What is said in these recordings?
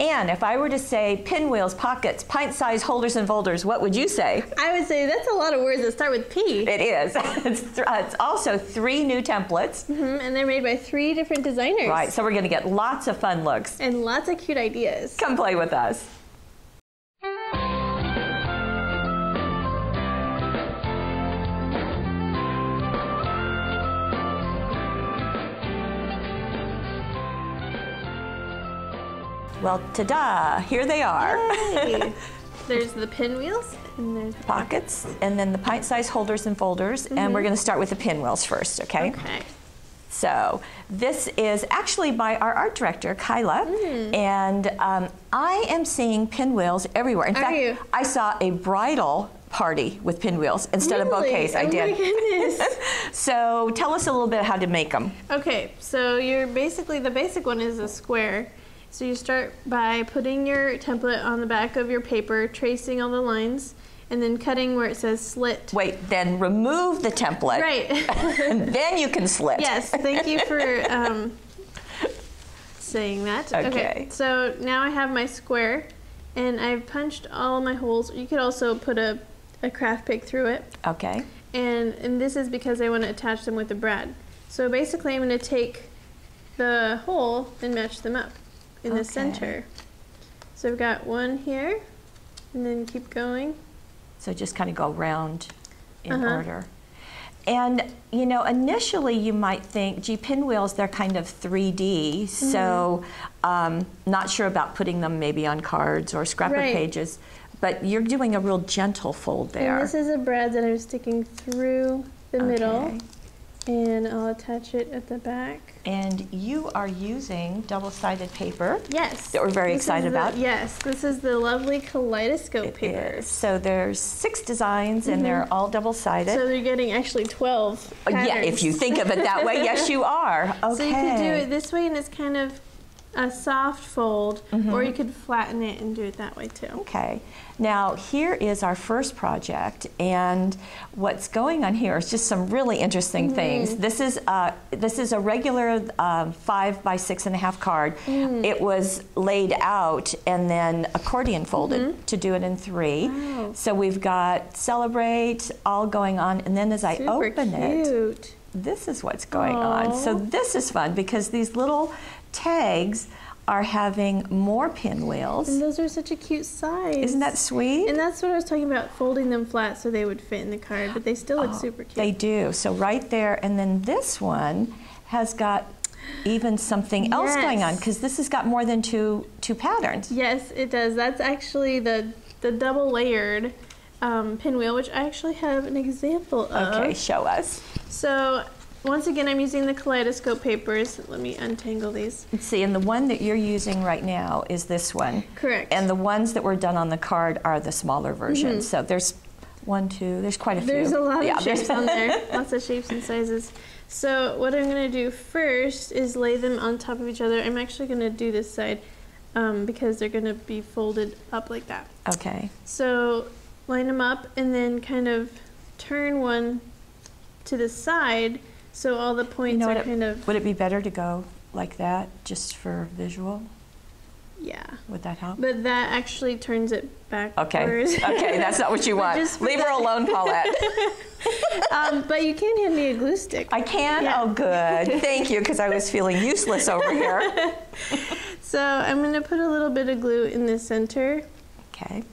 And if I were to say pinwheels, pockets, pint-sized holders and folders, what would you say? I would say that's a lot of words that start with P. It is. It's also 3 new templates. And they're made by 3 different designers. Right, so we're going to get lots of fun looks. And lots of cute ideas. Come play with us. Well, ta-da, here they are. Yay. There's the pinwheels, and there's the pockets, and then the pint-sized holders and folders, and we're going to start with the pinwheels first, okay? Okay. So this is actually by our art director, Kyla, and I am seeing pinwheels everywhere. In fact, I saw a bridal party with pinwheels instead of bouquets. I did. Oh my goodness. So tell us a little bit how to make them. Okay, so you're basically, the basic one is a square. So you start by putting your template on the back of your paper, tracing all the lines, and then cutting where it says slit. Wait, then remove the template. Right. And then you can slit. Yes, thank you for saying that. Okay. So now I have my square, and I've punched all my holes. You could also put a craft pick through it. Okay. And this is because I want to attach them with the brad. So basically I'm going to take the hole and match them up in the center. So I've got one here, and then keep going. So just kind of go round in order. And, you know, initially you might think, gee, pinwheels, they're kind of 3D, so not sure about putting them maybe on cards or scrapbook pages, but you're doing a real gentle fold there. And this is a brad that I'm sticking through the middle, and I'll attach it at the back. And you are using double-sided paper. Yes. That we're very excited about. Yes, this is the lovely Kaleidoscope paper. So there's 6 designs, and they're all double-sided. So you're getting actually 12 patterns. Yeah, if you think of it that way, yes, you are. Okay. So you could do it this way, and it's kind of a soft fold, or you could flatten it and do it that way too. Okay. Now here is our first project, and what's going on here is just some really interesting things. This is a regular 5 by 6.5 card. It was laid out and then accordion folded to do it in 3. Wow. So we've got celebrate all going on, and then as I open it, this is what's going on. So this is fun because these little tags are having more pinwheels. And those are such a cute size. Isn't that sweet? And that's what I was talking about, folding them flat so they would fit in the card, but they still look super cute. They do. So right there, and then this one has got even something else going on, because this has got more than two patterns. Yes, it does. That's actually the double layered pinwheel, which I actually have an example of. Okay, show us. So once again, I'm using the Kaleidoscope papers. Let me untangle these. Let's see, and the one that you're using right now is this one. Correct. And the ones that were done on the card are the smaller versions. So there's 1, 2, there's quite a few. There's a lot of shapes on there, lots of shapes and sizes. So what I'm going to do first is lay them on top of each other. I'm actually going to do this side because they're going to be folded up like that. Okay. So line them up and then kind of turn one to the side so all the points are kind of... Would it be better to go like that just for visual? Yeah. Would that help? But that actually turns it backwards. Okay, that's not what you want. Leave her alone, Paulette. But you can hand me a glue stick. I can? Yeah. Oh, good. Thank you, because I was feeling useless over here. So I'm going to put a little bit of glue in the center. Okay.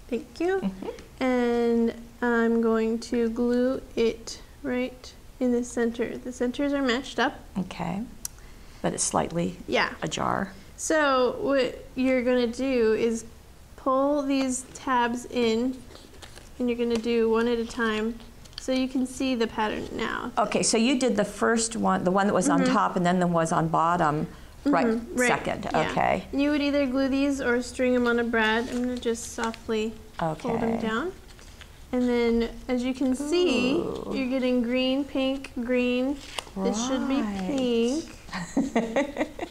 Thank you. And I'm going to glue it right in the center. The centers are matched up. Okay. But it's slightly ajar. So what you're going to do is pull these tabs in, and you're going to do one at a time so you can see the pattern now. Okay, so you did the first one, the one that was on top, and then the one was on bottom, right second. Yeah. Okay. And you would either glue these or string them on a brad. I'm going to just softly fold them down. And then, as you can see, you're getting green, pink, green. This should be pink.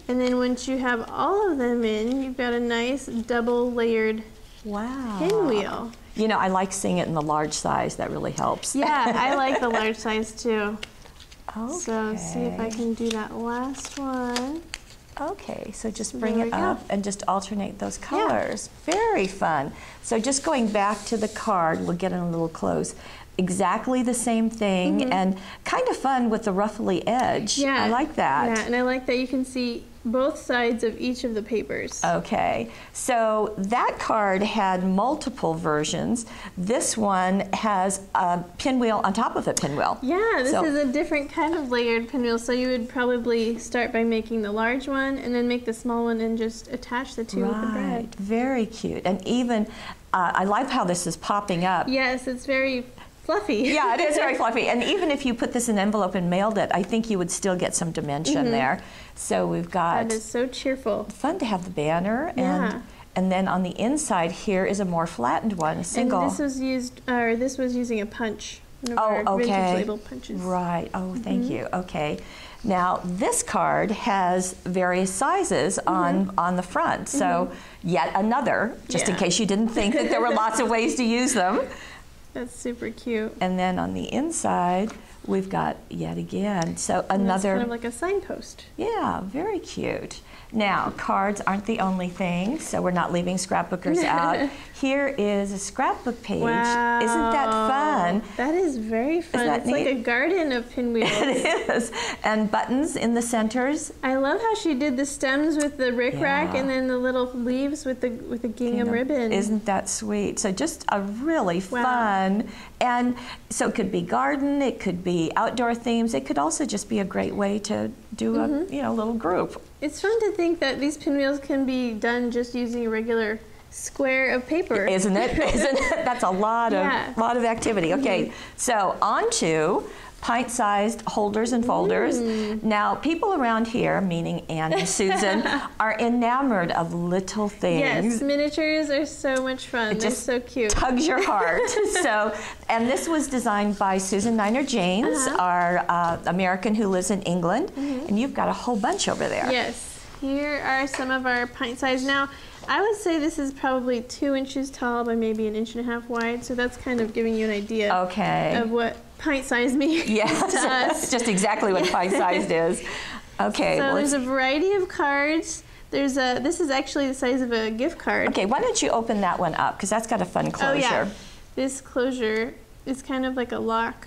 And then once you have all of them in, you've got a nice double layered pinwheel. You know, I like seeing it in the large size. That really helps. Yeah, I like the large size too. Okay. So see if I can do that last one. Okay, so just bring it up and just alternate those colors. Yeah. Very fun. So just going back to the card, we'll get in a little close. Exactly the same thing, and kind of fun with the ruffly edge. Yeah, I like that. Yeah, and I like that you can see both sides of each of the papers. Okay, so that card had multiple versions. This one has a pinwheel on top of a pinwheel. Yeah, this is a different kind of layered pinwheel, so you would probably start by making the large one and then make the small one and just attach the two with the brad. Very cute. And even, I like how this is popping up. Yes, it's very fluffy. Yeah, it is very fluffy. And even if you put this in an envelope and mailed it, I think you would still get some dimension there. So we've got... That is so cheerful. Fun to have the banner. And then on the inside here is a more flattened one, a single. And this was used, or this was using a punch. One of our vintage label punches. Right. Oh, thank you. Okay. Now this card has various sizes on the front. So yet another, just in case you didn't think that there were lots of ways to use them. That's super cute. And then on the inside, we've got yet again. So another. That's kind of like a signpost. Yeah, very cute. Now, cards aren't the only thing, so we're not leaving scrapbookers out. Here is a scrapbook page. Wow. Isn't that fun? That is very fun. It's neat? Like a garden of pinwheels. It is. And buttons in the centers. I love how she did the stems with the rickrack and then the little leaves with the gingham ribbon. Isn't that sweet? So just a really fun, and so it could be garden, it could be outdoor themes, it could also just be a great way to do a little group. It's fun to think that these pinwheels can be done just using a regular square of paper. Isn't it? Isn't it? That's a lot of activity. Okay, so on to pint-sized holders and folders. Now, people around here, meaning Anne and Susan, are enamored of little things. Yes, miniatures are so much fun. They're so cute. Tugs your heart. And this was designed by Susan Niner James, our American who lives in England. And you've got a whole bunch over there. Yes. Here are some of our pint-sized. Now, I would say this is probably 2 inches tall by maybe 1.5 inches wide. So that's kind of giving you an idea of what pint-sized means to us. Just exactly what pint-sized is. Okay. So there's a variety of cards. This is actually the size of a gift card. Okay, why don't you open that one up, because that's got a fun closure. Oh, yeah. This closure is kind of like a lock.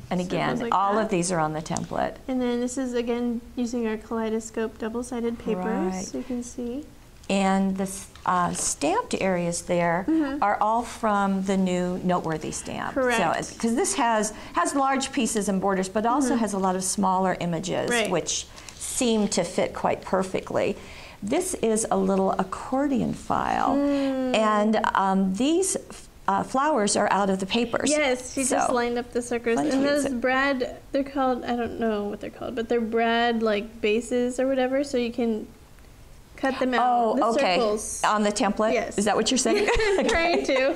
And again, all of these are on the template. And then this is, again, using our Kaleidoscope double-sided papers, so you can see. And the stamped areas there are all from the new Noteworthy stamp. Correct. So, because this has large pieces and borders, but also has a lot of smaller images, which seem to fit quite perfectly. This is a little accordion file, and these flowers are out of the papers. Yes, she just lined up the circles. And those brad, they're called, I don't know what they're called, but they're brad like bases or whatever, so you can cut them out. Circles. On the template? Yes. Is that what you're saying? I'm trying to.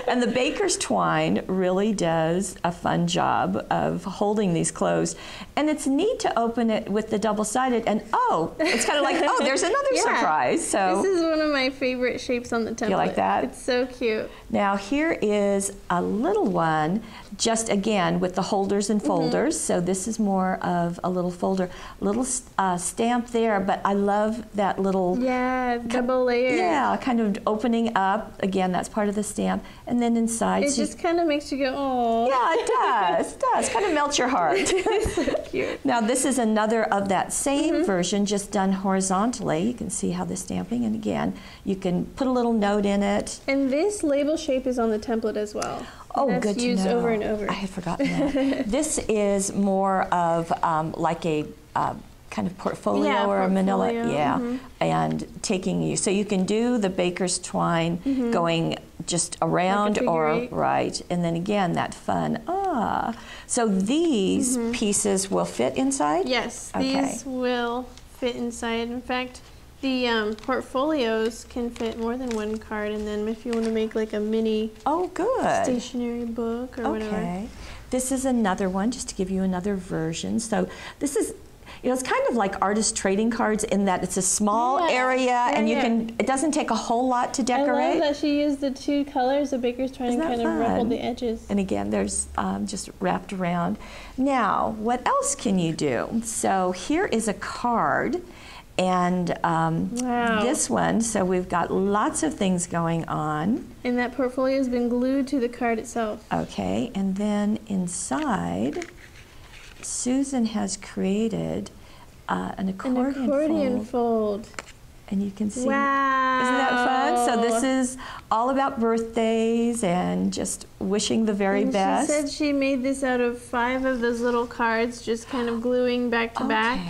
And the baker's twine really does a fun job of holding these closed. And it's neat to open it with the double-sided, and it's kind of like, there's another surprise. So this is one of my favorite shapes on the template. You like that? It's so cute. Now here is a little one, just again with the holders and folders. So this is more of a little folder, little stamp there, but I love that little double layer. Yeah, kind of opening up. Again, that's part of the stamp, and then inside it just kind of makes you go, oh. Yeah, it does. It does. Kind of melts your heart. It's so cute. Now this is another of that same version, just done horizontally. You can see how the stamping, and again, you can put a little note in it. And this label shape is on the template as well. Oh, good to know. That's used over and over. I had forgotten that. This is more of like a kind of portfolio or a manila. And taking you. So you can do the baker's twine going just around and then again that fun. So these pieces will fit inside? Yes, these will fit inside. In fact, the portfolios can fit more than one card, and then if you want to make like a mini stationery book or whatever. This is another one, just to give you another version. So this is, it's kind of like artist trading cards in that it's a small area, and it doesn't take a whole lot to decorate. I love that she used the 2 colors of baker's twine and kind of ruffled the edges. And again, there's just wrapped around. Now, what else can you do? So here is a card, And wow. This one, so we've got lots of things going on. And that portfolio has been glued to the card itself. Okay, and then inside, Susan has created an accordion fold. And you can see, wow. Isn't that fun? So this is all about birthdays and just wishing the very best. She said she made this out of 5 of those little cards, just kind of gluing back to back.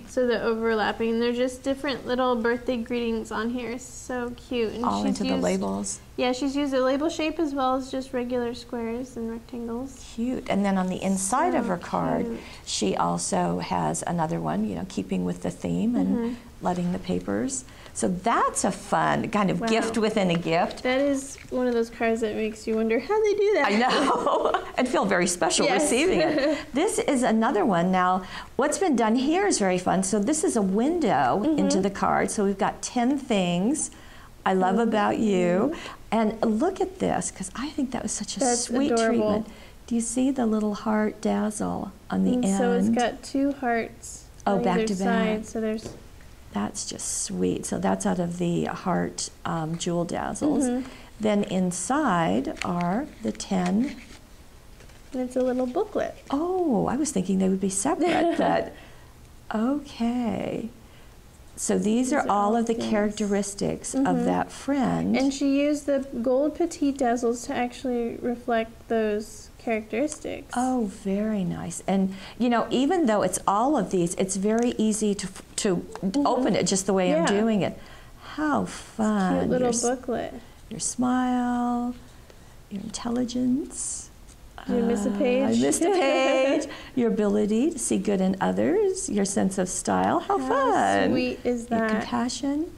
So they're overlapping. They're just different little birthday greetings on here. So cute. And all into the labels. Yeah, she's used a label shape as well as just regular squares and rectangles. Cute. And then on the inside of her card, she also has another one, you know, keeping with the theme and letting the papers. So that's a fun kind of gift within a gift. That is one of those cards that makes you wonder how they do that. I know. And feel very special receiving it. This is another one. Now, what's been done here is very fun. So this is a window into the card. So we've got 10 things I love about you. And look at this, because I think that was such a sweet treatment. Do you see the little heart dazzle on the end? So it's got 2 hearts on back to back. side. So there's... That's just sweet. So that's out of the heart jewel dazzles. Then inside are the 10. And it's a little booklet. Oh, I was thinking they would be separate, but okay. So these are all of the characteristics of that friend. And she used the gold petite dazzles to actually reflect those characteristics. Oh, very nice. And you know, even though it's all of these, it's very easy to open it just the way I'm doing it. How fun. Cute little booklet. Your smile, your intelligence. Did you miss a page? I missed a page. Your ability to see good in others, your sense of style. How fun. How sweet is that? Your compassion.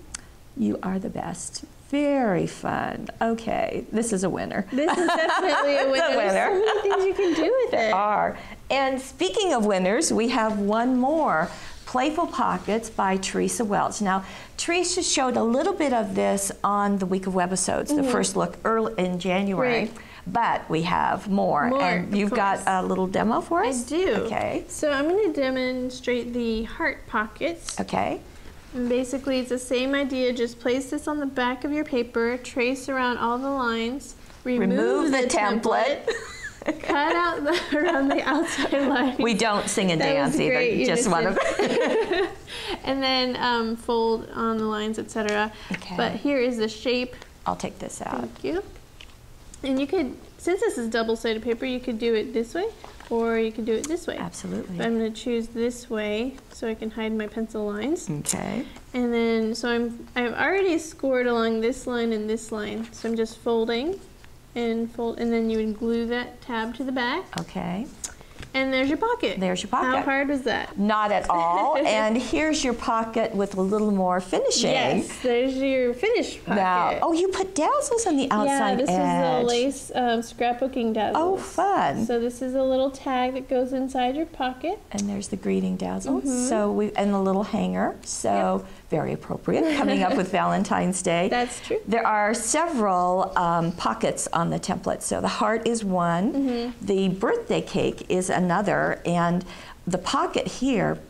You are the best. Very fun. Okay, this is a winner. This is definitely a winner. There's so many things you can do with it. There are. And speaking of winners, we have one more. Playful Pockets by Teresa Welch. Now, Teresa showed a little bit of this on the Week of Webisodes, the first look early in January. Right. But we have more. And you've got a little demo for us? I do. Okay. So I'm going to demonstrate the heart pockets. Okay. And basically, it's the same idea. Just place this on the back of your paper, trace around all the lines, remove the template. Cut out around the outside line. We don't sing and dance either, just one of them. And then fold on the lines, etc. Okay. But here is the shape. I'll take this out. Thank you. And you could, since this is double-sided paper, you could do it this way, or you could do it this way. Absolutely. But I'm going to choose this way so I can hide my pencil lines. Okay. And then, so I've already scored along this line and this line. So I'm just folding. And then you would glue that tab to the back. Okay. And there's your pocket. There's your pocket. How hard was that? Not at all. And here's your pocket with a little more finishing. Yes, there's your finished pocket. Now, oh, you put dazzles on the outside edge. Yeah, this is the lace scrapbooking dazzles. Oh, fun. So this is a little tag that goes inside your pocket. And there's the greeting dazzles. So and the little hanger. So very appropriate, coming up with Valentine's Day. That's true. There are several pockets on the template. So the heart is one. The birthday cake is another. And the pocket here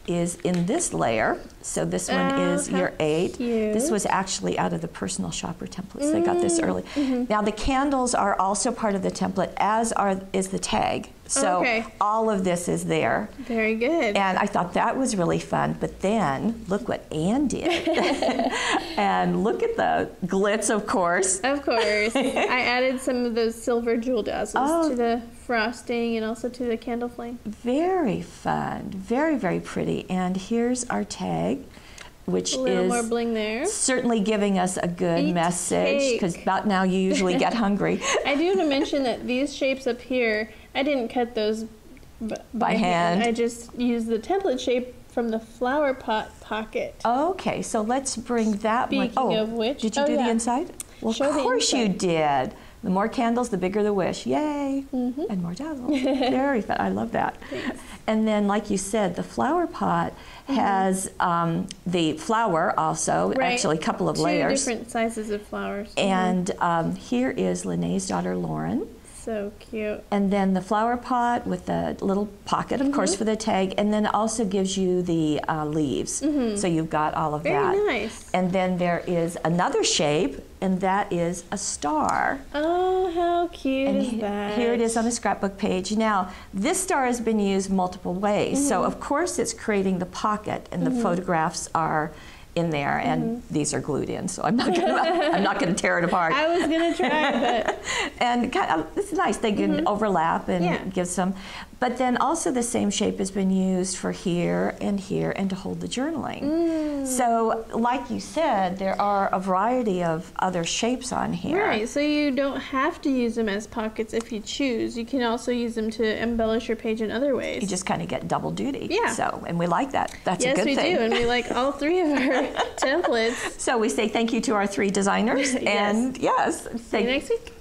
is in this layer. So this one is your 8. Cute. This was actually out of the personal shopper templates. They got this early. Now the candles are also part of the template, as is the tag. So all of this is there. Very good. And I thought that was really fun. But then look what Anne did. And look at the glitz, of course. Of course. I added some of those silver jewel dazzles to the frosting and also to the candle flame. Very fun. Very, very pretty. And here's our tag, which a little is more bling there. Certainly giving us a good message, because about now you usually get hungry. I do want to mention that these shapes up here, I didn't cut those by hand. I just used the template shape from the flower pot pocket. Okay, so let's bring that one. Speaking of which. Did you do the inside? Well, of course you did. The more candles, the bigger the wish. Yay! And more dazzles. Very fun. I love that. Thanks. And then, like you said, the flower pot has the flower also, actually a couple of layers. 2 different sizes of flowers. And here is Lene's daughter, Lauren. So cute. And then the flower pot with the little pocket, of course, for the tag, and then it also gives you the leaves. So you've got all of that. Very nice. And then there is another shape, and that is a star. Oh, how cute is that? Here it is on the scrapbook page. Now, this star has been used multiple ways. So, of course, it's creating the pocket, and the photographs are in there, and these are glued in, so I'm not gonna tear it apart. I was gonna try, but and kind of, it's nice. They can overlap and give some. But then also the same shape has been used for here and to hold the journaling. So, like you said, there are a variety of other shapes on here. Right. So you don't have to use them as pockets if you choose. You can also use them to embellish your page in other ways. You just kind of get double duty. Yeah. So, and we like that. That's yes, a good thing. Yes, we do, and we like all three of our templates. So we say thank you to our 3 designers, and yes, see you next week.